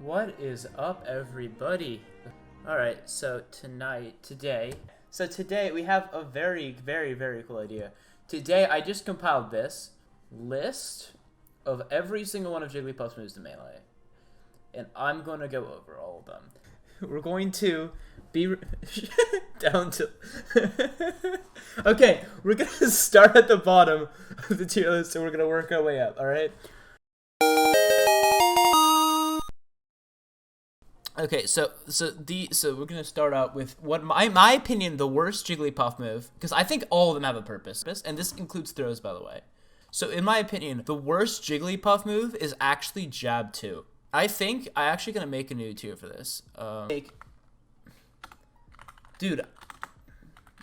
What is up, everybody? Alright, so today we have a very, very, very cool idea. Today, I just compiled this list of every single one of Jigglypuff's moves to Melee. And I'm going to go over all of them. We're going to be down to... Okay, we're going to start at the bottom of the tier list and we're going to work our way up, alright? Okay, so we're gonna start out with what my opinion the worst Jigglypuff move, because I think all of them have a purpose, and this includes throws, by the way. So in my opinion, the worst Jigglypuff move is actually Jab 2. I think I'm actually gonna make a new tier for this. Dude,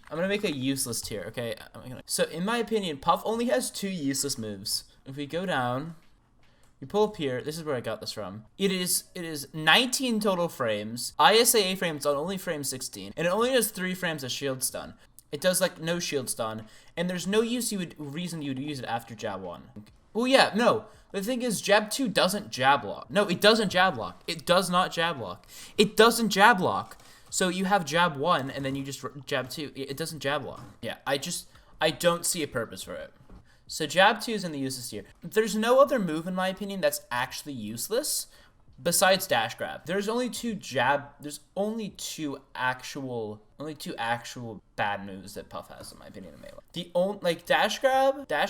I'm gonna make a useless tier. Okay, so in my opinion, Puff only has 2 useless moves. If we go down. You pull up here, this is where I got this from. It is 19 total frames, ISAA frames on only frame 16, and it only does 3 frames of shield stun. It does like no shield stun, and there's no reason you would use it after Jab 1. Well, yeah, no. The thing is, Jab 2 doesn't jab lock. No, it doesn't jab lock. It does not jab lock. It doesn't jab lock. So you have Jab 1, and then you just Jab 2. It doesn't jab lock. Yeah, I don't see a purpose for it. So Jab 2 is in the useless tier. There's no other move, in my opinion, that's actually useless besides Dash Grab. There's only two actual bad moves that Puff has, in my opinion, in Melee. Dash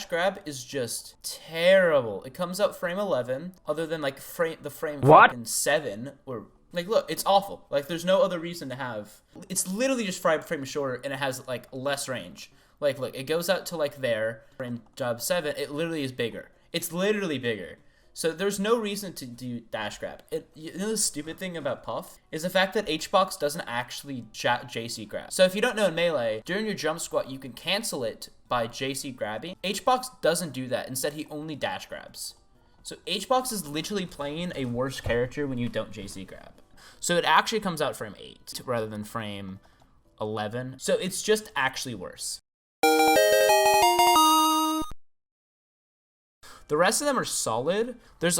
Grab is just terrible. It comes out frame 11, other than like the frame fucking 7, or like, look, it's awful. Like, there's no other reason to have. It's literally just frame shorter, and it has like less range. Like, look, it goes out to, like, there. Frame Jab 7, it literally is bigger. It's literally bigger. So there's no reason to do Dash Grab. You know the stupid thing about Puff? Is the fact that H-Box doesn't actually JC grab. So if you don't know in Melee, during your jump squat, you can cancel it by JC grabbing. H-Box doesn't do that. Instead, he only Dash Grabs. So H-Box is literally playing a worse character when you don't JC grab. So it actually comes out frame 8 rather than frame 11. So it's just actually worse. The rest of them are solid. There's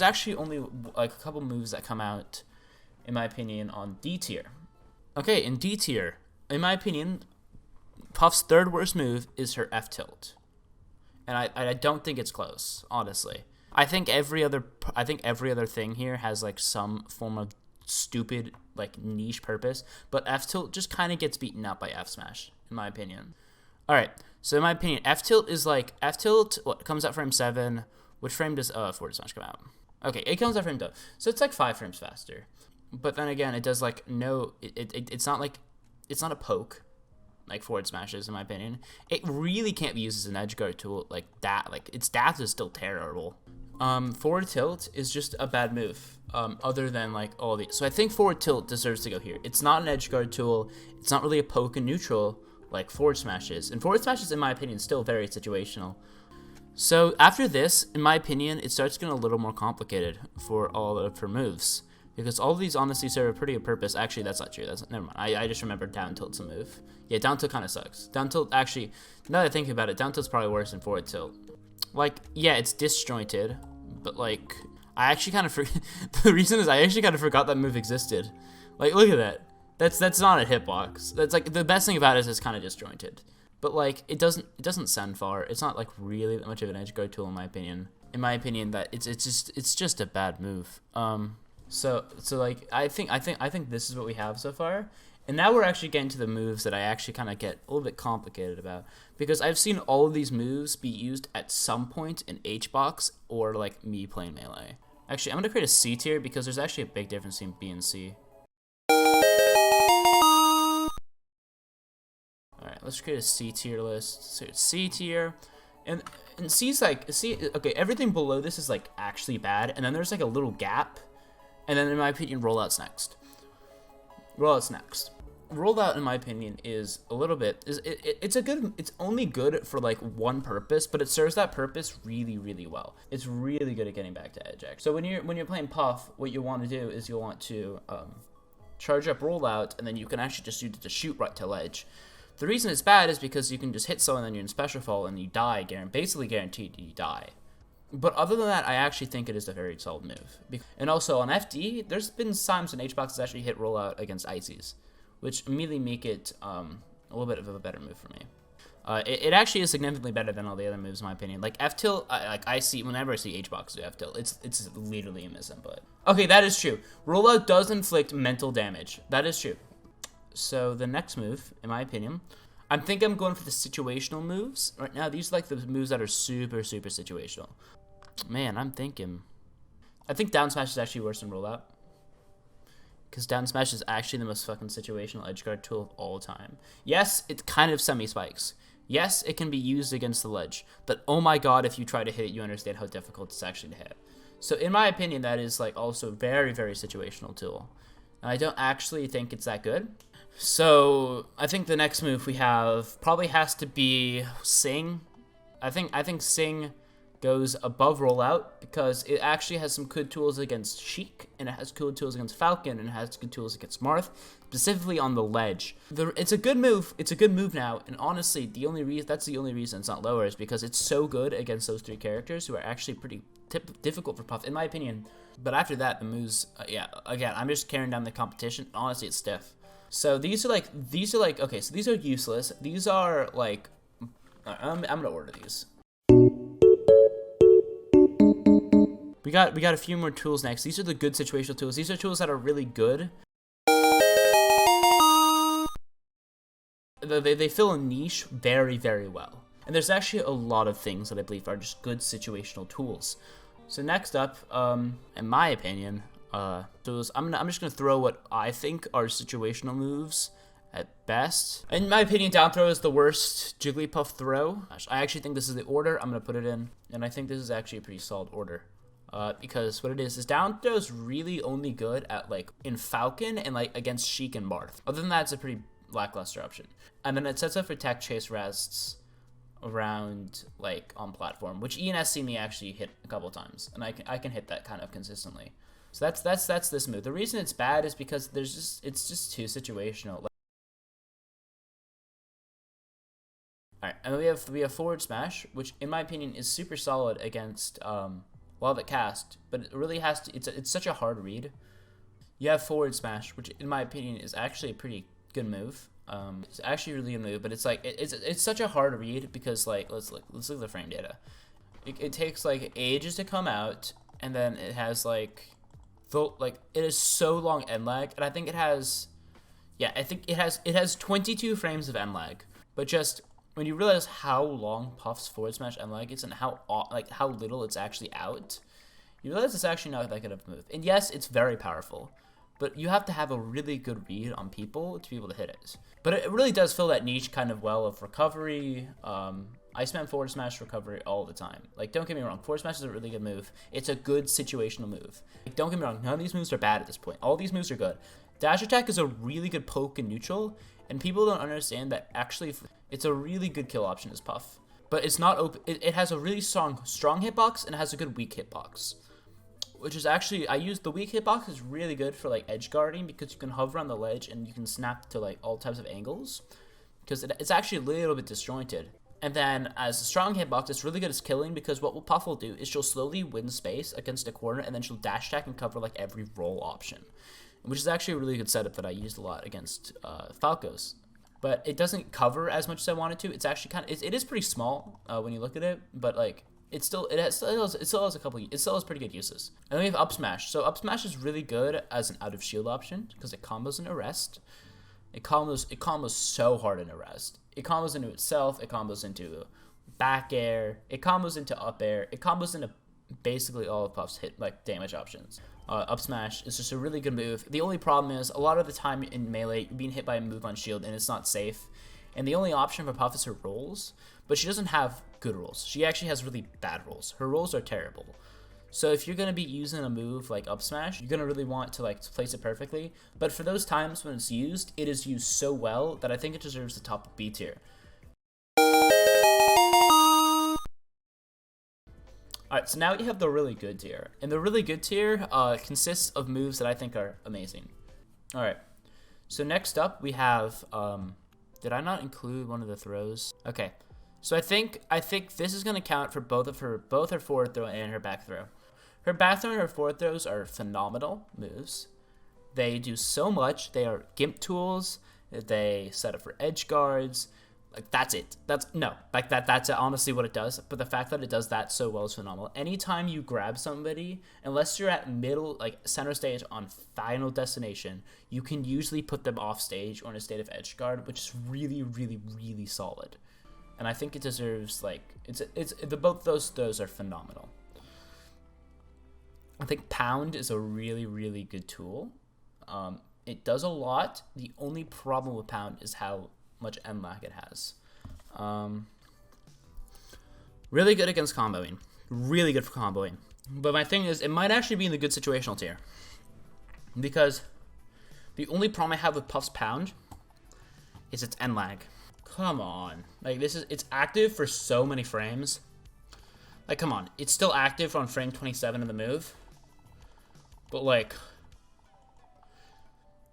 actually only like a couple moves that come out, in my opinion, on D tier. Okay, in D tier, in my opinion, Puff's third worst move is her F tilt, and I don't think it's close, honestly. I think every other thing here has like some form of stupid like niche purpose, but F tilt just kind of gets beaten out by F smash, in my opinion. All right, so in my opinion, F tilt, what, comes out frame 7. Which frame does forward smash come out? Okay, it comes out frame 2. So it's like 5 frames faster. But then again, it does like no, it's not a poke like forward smashes, in my opinion. It really can't be used as an edge guard tool like that. Like, its death is still terrible. Forward tilt is just a bad move, other than like all these. So I think forward tilt deserves to go here. It's not an edge guard tool. It's not really a poke in neutral like forward smashes. And forward smashes, in my opinion, still very situational. So after this, in my opinion, it starts getting a little more complicated for all of her moves. Because all of these honestly serve a pretty good purpose. Actually, that's not true. Never mind. I just remembered down tilt's a move. Yeah, down tilt kind of sucks. Down tilt, actually, now that I think about it, down tilt's probably worse than forward tilt. Like, yeah, it's disjointed, but like, I actually kind of the reason is I actually kind of forgot that move existed. Like, look at that. That's not a hitbox. That's like, the best thing about it is it's kind of disjointed. But like, it doesn't send far. It's not like really that much of an edge guard tool, in my opinion. In my opinion, that it's just a bad move. So like, I think this is what we have so far. And now we're actually getting to the moves that I actually kind of get a little bit complicated about, because I've seen all of these moves be used at some point in H-Box or like me playing Melee. Actually, I'm gonna create a C tier because there's actually a big difference between B and C. Alright, let's create a C tier list. So it's C tier. And C's like, okay, everything below this is like actually bad, and then there's like a little gap. And then in my opinion, rollout's next. Rollout, in my opinion, is a little bit, it's only good for like one purpose, but it serves that purpose really, really well. It's really good at getting back to edge. So when you're playing Puff, what you want to do is you'll want to charge up rollout, and then you can actually just use it to shoot right to ledge. The reason it's bad is because you can just hit someone and you're in special fall and you die, basically guaranteed you die. But other than that, I actually think it is a very solid move. And also on FD, there's been times when H-Box has actually hit rollout against Ices, which immediately make it a little bit of a better move for me. It actually is significantly better than all the other moves, in my opinion. Like F-tilt, I see whenever I see H-Box do F-tilt, it's literally a misinput. Okay, that is true. Rollout does inflict mental damage. That is true. So the next move, in my opinion, I think I'm going for the situational moves right now. These are like the moves that are super situational. Man, I think down smash is actually worse than rollout. Because down smash is actually the most fucking situational edgeguard tool of all time. Yes, it kind of semi-spikes. Yes, it can be used against the ledge. But oh my god, if you try to hit it, you understand how difficult it's actually to hit. So in my opinion, that is like also very situational tool. And I don't actually think it's that good. So I think the next move we have probably has to be Sing. I think Sing goes above rollout because it actually has some good tools against Sheik, and it has good tools against Falcon, and it has good tools against Marth, specifically on the ledge. It's a good move. It's a good move now, and honestly, that's the only reason it's not lower is because it's so good against those three characters who are actually pretty difficult for Puff, in my opinion. But after that, the moves, yeah, again, I'm just carrying down the competition. Honestly, it's stiff. So these are like, okay, so these are useless. These are like, I'm gonna order these. We got a few more tools next. These are the good situational tools. These are tools that are really good. They fill a niche very well. And there's actually a lot of things that I believe are just good situational tools. So next up, in my opinion, I'm just gonna throw what I think are situational moves at best. In my opinion, down throw is the worst Jigglypuff throw. I actually think this is the order I'm gonna put it in, and I think this is actually a pretty solid order. Because what it is down throw is really only good at like in Falcon and like against Sheik and Marth. Other than that, it's a pretty lackluster option. And then it sets up for tech chase rests around like on platform, which Ian has seen me actually hit a couple times, and I can hit that kind of consistently. So that's this move. The reason it's bad is because it's just too situational. Alright, and then we have forward smash, which in my opinion is super solid against Love at Cast, but it really has to, it's such a hard read. You have forward smash, which in my opinion is actually a pretty good move. It's actually a really good move, but it's like it's such a hard read because like let's look at the frame data. It takes like ages to come out, and then it has like it is so long end lag, and I think it has, yeah, I think it has 22 frames of end lag, but just when you realize how long Puff's forward smash end lag is and how little it's actually out, you realize it's actually not that good of a move. And yes, it's very powerful, but you have to have a really good read on people to be able to hit it. But it really does fill that niche kind of well of recovery. I spam forward smash recovery all the time. Like, don't get me wrong, forward smash is a really good move. It's a good situational move. Like, don't get me wrong, none of these moves are bad at this point. All these moves are good. Dash attack is a really good poke in neutral, and people don't understand that actually it's a really good kill option as Puff. But it's not open. It has a really strong hitbox, and it has a good weak hitbox. Which is actually, I use the weak hitbox is really good for like edge guarding because you can hover on the ledge and you can snap to like all types of angles. Because it's actually a little bit disjointed. And then as a strong hitbox, it's really good as killing because what Puff will do is she'll slowly win space against a corner and then she'll dash attack and cover like every roll option. Which is actually a really good setup that I used a lot against Falcos. But it doesn't cover as much as I wanted to. It's actually it is pretty small when you look at it, but like it still has pretty good uses. And then we have up smash. So up smash is really good as an out of shield option because it combos in arrest. It combos so hard in arrest. It combos into itself. It combos into back air. It combos into up air. It combos into basically all of Puff's hit like damage options. Up smash is just a really good move. The only problem is a lot of the time in melee you're being hit by a move on shield and it's not safe. And the only option for Puff is her rolls, but she doesn't have good rolls. She actually has really bad rolls. Her rolls are terrible. So if you're gonna be using a move like up smash, you're gonna really want to like place it perfectly. But for those times when it's used, it is used so well that I think it deserves the top B tier. Alright, so now you have the really good tier. And the really good tier consists of moves that I think are amazing. Alright, so next up we have, did I not include one of the throws? Okay, So I think this is gonna count for both her forward throw and her back throw. Her back throw and her forward throws are phenomenal moves. They do so much. They are gimp tools. They set up for edge guards. Like, that's it. That's honestly what it does. But the fact that it does that so well is phenomenal. Anytime you grab somebody, unless you're at middle, like center stage on Final Destination, you can usually put them off stage or in a state of edge guard, which is really, really, really solid. And I think it deserves, like, both those are phenomenal. I think Pound is a really, really good tool. It does a lot. The only problem with Pound is how much end lag it has. Really good against comboing. Really good for comboing. But my thing is, it might actually be in the good situational tier. Because the only problem I have with Puff's Pound is its end lag. Come on. Like, it's active for so many frames. Like, come on. It's still active on frame 27 of the move. But, like,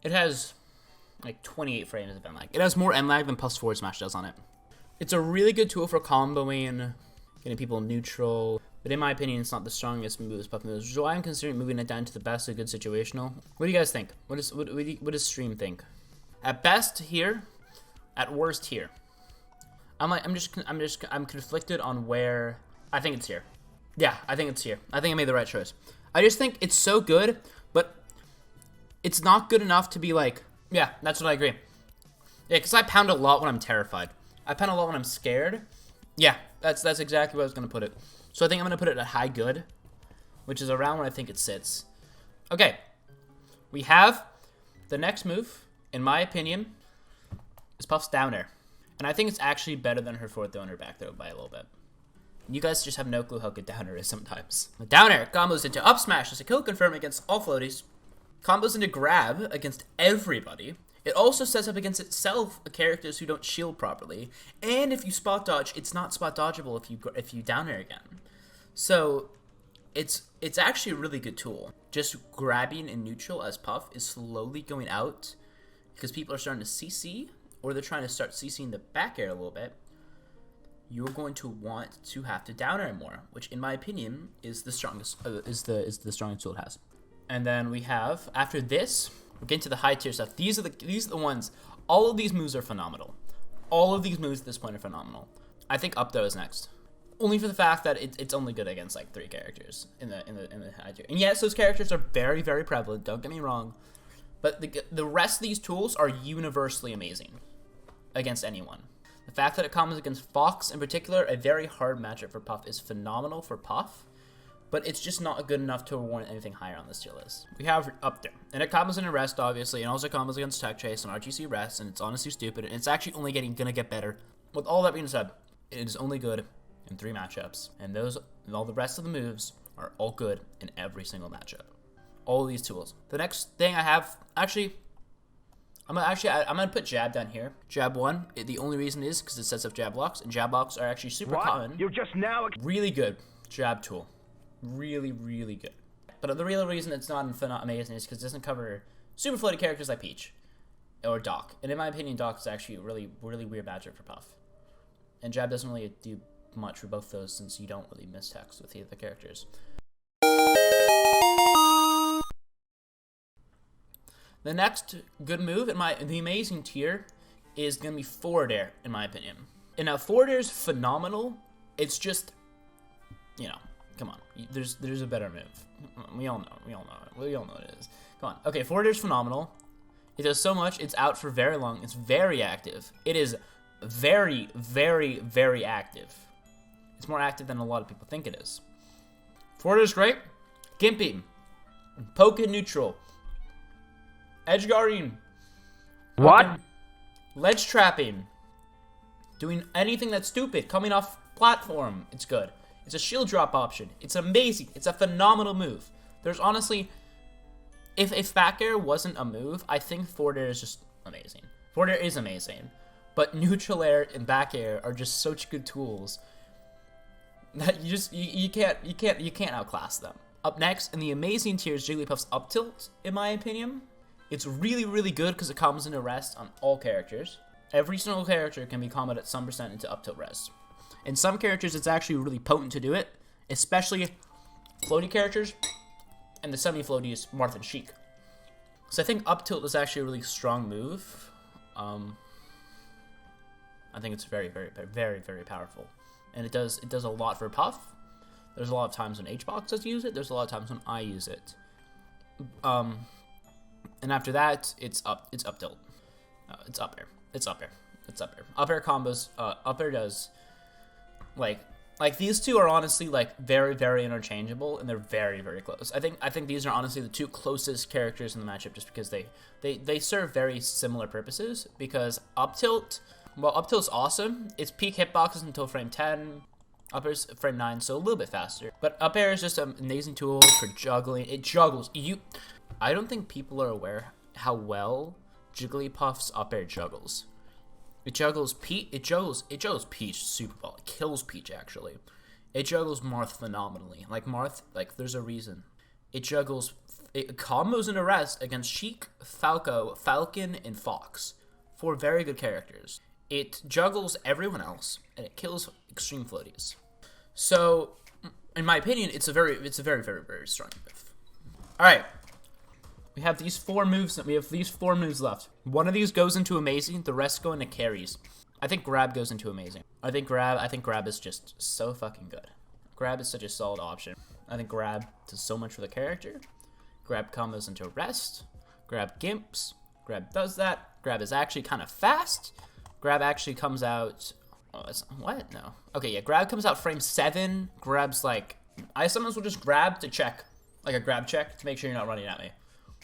it has, like, 28 frames of end lag. It has more end lag than Puff's forward smash does on it. It's a really good tool for comboing, getting people neutral. But in my opinion, it's not the strongest move as Puff moves, which is why I'm considering moving it down to the best of good situational. What do you guys think? What does Stream think? At best, here. At worst, here. I'm conflicted on where. I think it's here. Yeah, I think it's here. I think I made the right choice. I just think it's so good, but it's not good enough to be like, yeah, that's what I agree. Yeah, because I pound a lot when I'm terrified. I pound a lot when I'm scared. Yeah, that's exactly where I was going to put it. So I think I'm going to put it at high good, which is around where I think it sits. Okay, we have the next move, in my opinion, is Puff's down air. And I think it's actually better than her forward throw and her back throw by a little bit. You guys just have no clue how good down air is sometimes. Down air combos into up smash as a kill confirm against all floaties. Combos into grab against everybody. It also sets up against itself characters who don't shield properly. And if you spot dodge, it's not spot dodgeable if you down air again. So it's actually a really good tool. Just grabbing in neutral as Puff is slowly going out because people are starting to CC, or they're trying to start CCing the back air a little bit. You're going to want to have to down air more, which in my opinion is the strongest is the strongest tool it has. And then we have, after this, we're getting to the high tier stuff. These are the ones. All of these moves are phenomenal. All of these moves at this point are phenomenal. I think up throw is next, only for the fact that it's only good against like 3 characters in the high tier. And yes, those characters are very, very prevalent. Don't get me wrong, but the rest of these tools are universally amazing against anyone. The fact that it combos against Fox in particular, a very hard matchup for Puff, is phenomenal for Puff. But it's just not good enough to warrant anything higher on this tier list. We have up there. And it combos into rest, obviously, and also combos against Tech Chase and RTC rest, and it's honestly stupid, and it's actually only gonna get better. With all that being said, it is only good in 3 matchups, and all the rest of the moves are all good in every single matchup. All of these tools. The next thing I have, actually, I'm gonna put Jab down here. Jab 1, the only reason is because it sets up Jab blocks, and Jab blocks are actually super common. You're just now really good Jab tool. Really, really good. But the real reason it's not amazing is because it doesn't cover super floaty characters like Peach or Doc. And in my opinion, Doc is actually a really, really weird matchup for Puff. And Jab doesn't really do much for both those since you don't really miss text with either of the characters. The next good move in the amazing tier is going to be forward air, in my opinion. And now forward air is phenomenal. It's just, you know, come on. There's a better move. We all know it is. Come on. Okay, forward air is phenomenal. It does so much. It's out for very long. It's very active. It is very, very, very active. It's more active than a lot of people think it is. Forward air is great. Gimping. Poke in neutral. Edge guarding. What? Ledge trapping. Doing anything that's stupid. Coming off platform. It's good. It's a shield drop option. It's amazing. It's a phenomenal move. There's honestly, if back air wasn't a move, I think forward air is just amazing. Forward air is amazing, but neutral air and back air are just such good tools that you can't outclass them. Up next in the amazing tier is Jigglypuff's up tilt. In my opinion, it's really, really good because it combos into rest on all characters. Every single character can be comboed at some percent into up tilt rest. In some characters, it's actually really potent to do it, especially floaty characters and the semi-floaties, Marth and Sheik. So I think up tilt is actually a really strong move. I think it's very, very, very, very powerful, and it does a lot for Puff. There's a lot of times when HBox does use it. There's a lot of times when I use it. And after that, it's up tilt. It's up air. It's up air. It's up air. Up air combos. Up air does like these two are honestly like very, very interchangeable, and they're very, very close. I think these are honestly the two closest characters in the matchup, just because they serve very similar purposes. Because up tilt, well, up tilt's awesome. It's peak hitboxes until frame 10. Up air's frame 9, so a little bit faster. But up air is just an amazing tool for juggling. It juggles. I don't think people are aware how well Jigglypuff's up air juggles. It juggles Peach. It juggles Peach super well. It kills Peach actually. It juggles Marth phenomenally. Like Marth, like there's a reason. It combos an arrest against Sheik, Falcon, and Fox. 4 very good characters. It juggles everyone else, and it kills extreme floaties. So, in my opinion, it's a very, very, very strong move. All right, we have these 4 moves. We have these 4 moves left. One of these goes into amazing. The rest go into carries. I think grab goes into amazing. I think grab is just so fucking good. Grab is such a solid option. I think grab does so much for the character. Grab combos into rest. Grab gimps. Grab does that. Grab is actually kind of fast. Grab actually comes out. Oh, what? No. Okay, yeah. Grab comes out frame 7. Grab's like. I sometimes will just grab to check, like a grab check to make sure you're not running at me.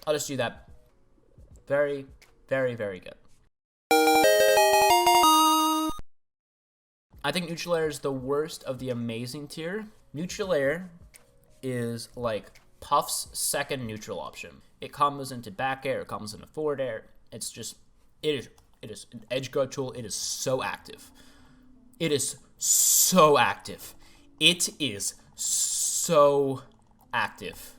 I'll just do that. Very, very, very good. I think neutral air is the worst of the amazing tier. Neutral air is like Puff's second neutral option. It combos into back air. It combos into forward air. It's just. It is an edge guard tool. It is so active. It is so active. It is so active.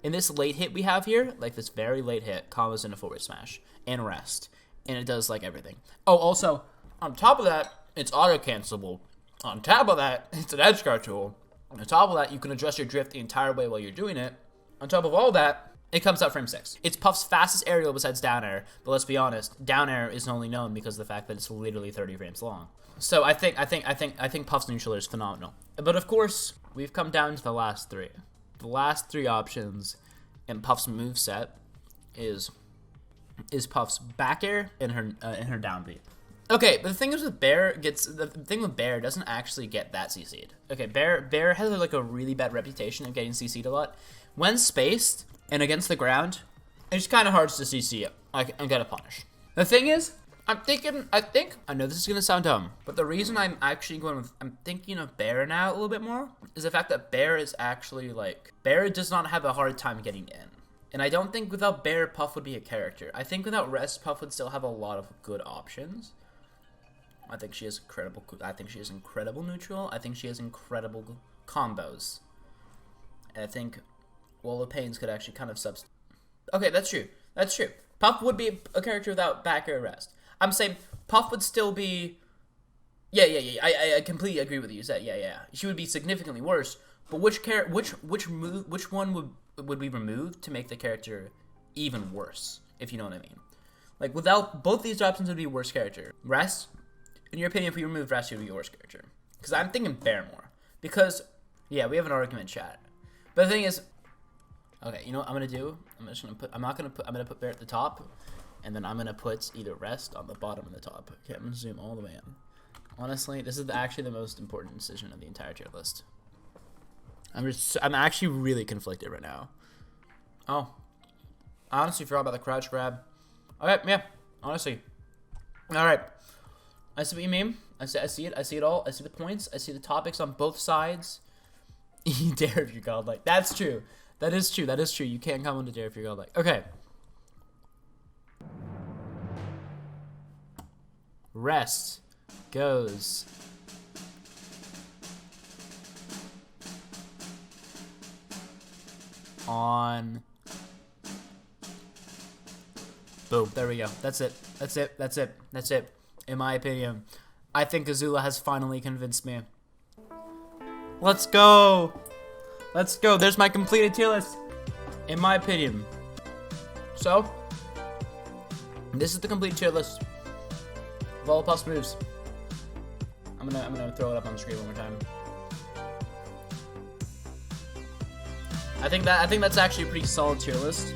In this late hit we have here, like this very late hit, combos into forward smash and rest. And it does like everything. Oh, also, on top of that, it's auto-cancelable. On top of that, it's an edge guard tool. On top of that, you can adjust your drift the entire way while you're doing it. On top of all that, it comes out frame 6. It's Puff's fastest aerial besides down air, but let's be honest, down air is only known because of the fact that it's literally 30 frames long. So I think Puff's neutral air is phenomenal. But of course, we've come down to the last 3. The last 3 options in Puff's moveset is Puff's back air and her down beat. Okay, but the thing is with Bear doesn't actually get that CC'd. Okay, Bear has like a really bad reputation of getting CC'd a lot. When spaced and against the ground, it's kind of hard to CC it and get a punish. The thing is, I know this is gonna sound dumb, but the reason I'm thinking of Bear now a little bit more is the fact that Bear is actually Bear does not have a hard time getting in. And I don't think without Bear, Puff would be a character. I think without Rest, Puff would still have a lot of good options. I think she has incredible neutral. I think she has incredible combos. And I think Wall of Pains could actually kind of substitute. Okay, that's true. That's true. Puff would be a character without back air rest. I'm saying Puff would still be. Yeah. I completely agree with you. Yeah. She would be significantly worse. But which one would be removed to make the character even worse? If you know what I mean. Like without both these options, would be a worse character. Rest. In your opinion, if we remove Rest, it would be a worse character. Because I'm thinking Bear more. Because yeah, we have an argument, chat. But the thing is. Okay, you know what I'm gonna do? I'm gonna put Bear at the top, and then I'm gonna put either Rest on the bottom and the top. Okay, I'm gonna zoom all the way in. Honestly, this is actually the most important decision of the entire tier list. I'm actually really conflicted right now. Oh, I honestly forgot about the crouch grab. Okay, yeah, honestly. All right, I see what you mean. I see it. I see it all. I see the points. I see the topics on both sides. Dare if you're godlike. That's true. That is true. That is true. You can't come into Dare if you're godlike. Okay. Rest goes on. Boom. There we go. That's it. That's it. That's it. That's it. In my opinion, I think Azula has finally convinced me. Let's go! Let's go. There's my completed tier list. In my opinion. So, this is the complete tier list of all Puff's moves. I'm gonna throw it up on the screen one more time. I think that's actually a pretty solid tier list.